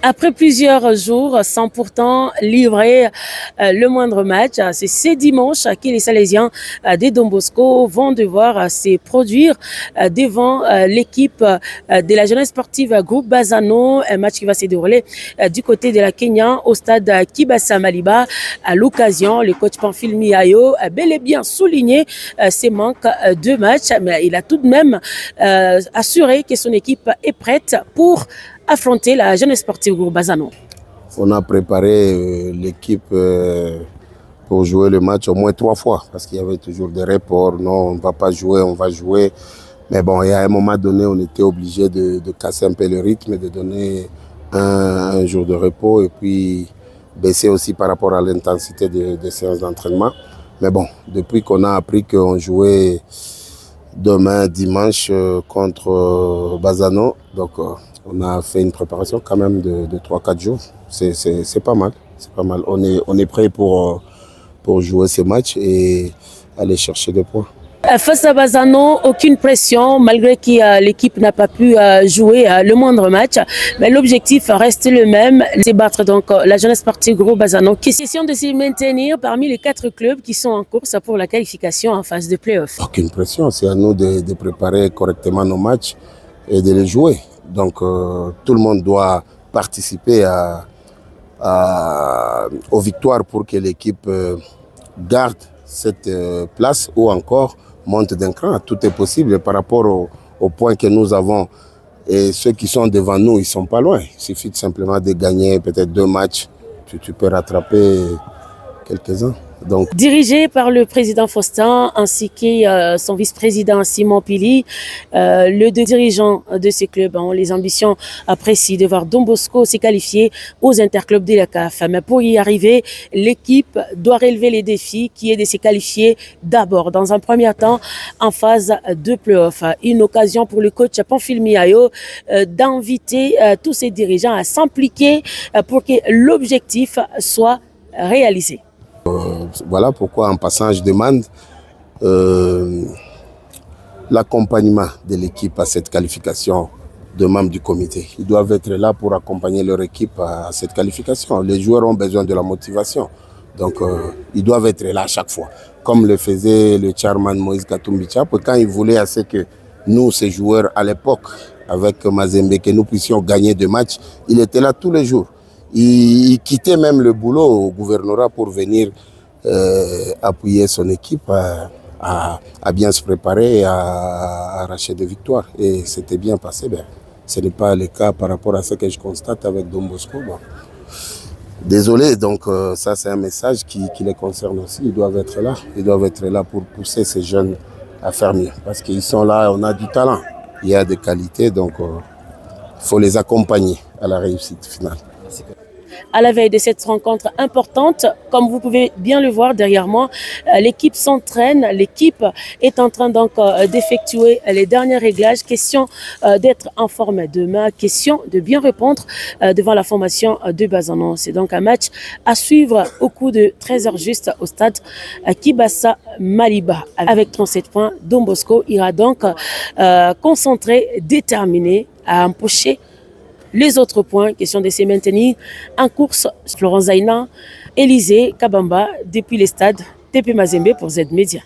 Après plusieurs jours sans pourtant livrer le moindre match, c'est ce dimanche que les Salésiens des Don Bosco vont devoir se produire devant l'équipe de la jeunesse sportive Groupe Bazano, un match qui va se dérouler du côté de la Kenya au stade Kibasa Maliba. À l'occasion, le coach Pamphile Miayo a bel et bien souligné ses manques de match, mais il a tout de même assuré que son équipe est prête pour affronter la jeunesse sportive Groupe Bazano. On a préparé l'équipe pour jouer le match au moins 3 fois parce qu'il y avait toujours des reports. Non, on ne va pas jouer, on va jouer. Mais bon, il y a un moment donné, on était obligé de casser un peu le rythme et de donner un jour de repos et puis baisser aussi par rapport à l'intensité des séances d'entraînement. Mais bon, depuis qu'on a appris qu'on jouait demain, dimanche, contre Bazano, donc on a fait une préparation quand même de 3-4 jours. C'est pas mal. C'est pas mal. On est prêt pour jouer ces matchs et aller chercher des points. Face à Bazano, aucune pression, malgré que l'équipe n'a pas pu jouer le moindre match. Mais l'objectif reste le même, c'est battre donc la jeunesse sportive Groupe Bazano. Question de se maintenir parmi les 4 clubs qui sont en course pour la qualification en phase de play-off. Aucune pression, c'est à nous de préparer correctement nos matchs et de les jouer. Donc tout le monde doit participer aux victoires pour que l'équipe garde cette place ou encore monte d'un cran. Tout est possible par rapport aux points que nous avons. Et ceux qui sont devant nous, ils ne sont pas loin. Il suffit simplement de gagner peut-être 2 matchs. Tu peux rattraper quelques-uns. Donc, dirigé par le président Faustin ainsi que son vice-président Simon Pili, les 2 dirigeants de ces clubs ont les ambitions précises de voir Don Bosco se qualifier aux interclubs de la CAF. Mais pour y arriver, l'équipe doit relever les défis qui est de se qualifier d'abord, dans un premier temps, en phase de play-off. Une occasion pour le coach Pamphile Miayo d'inviter tous ces dirigeants à s'impliquer pour que l'objectif soit réalisé. Voilà pourquoi en passant je demande l'accompagnement de l'équipe à cette qualification de membres du comité. Ils doivent être là pour accompagner leur équipe à cette qualification. Les joueurs ont besoin de la motivation. Donc ils doivent être là à chaque fois. Comme le faisait le chairman Moïse Katumbi Tchap, quand il voulait assez que nous, ces joueurs à l'époque, avec Mazembe, que nous puissions gagner 2 matchs, il était là tous les jours. Il quittait même le boulot au gouvernorat pour venir appuyer son équipe à bien se préparer et à arracher des victoires. Et c'était bien passé. Ben, ce n'est pas le cas par rapport à ce que je constate avec Don Bosco. Bon. Désolé, donc ça c'est un message qui les concerne aussi. Ils doivent être là. Ils doivent être là pour pousser ces jeunes à faire mieux. Parce qu'ils sont là, on a du talent. Il y a des qualités, donc il faut les accompagner à la réussite finale. À la veille de cette rencontre importante, comme vous pouvez bien le voir derrière moi, l'équipe s'entraîne, l'équipe est en train donc d'effectuer les derniers réglages. Question d'être en forme demain, question de bien répondre devant la formation de Bazano. C'est donc un match à suivre au coup de 13h juste au stade Kibasa Maliba. Avec 37 points, Don Bosco ira donc concentré, déterminé à empocher les autres points, question de se maintenir en course. Florent Zaina, Élysée Kabamba, depuis les stades TP Mazembe pour Z Media.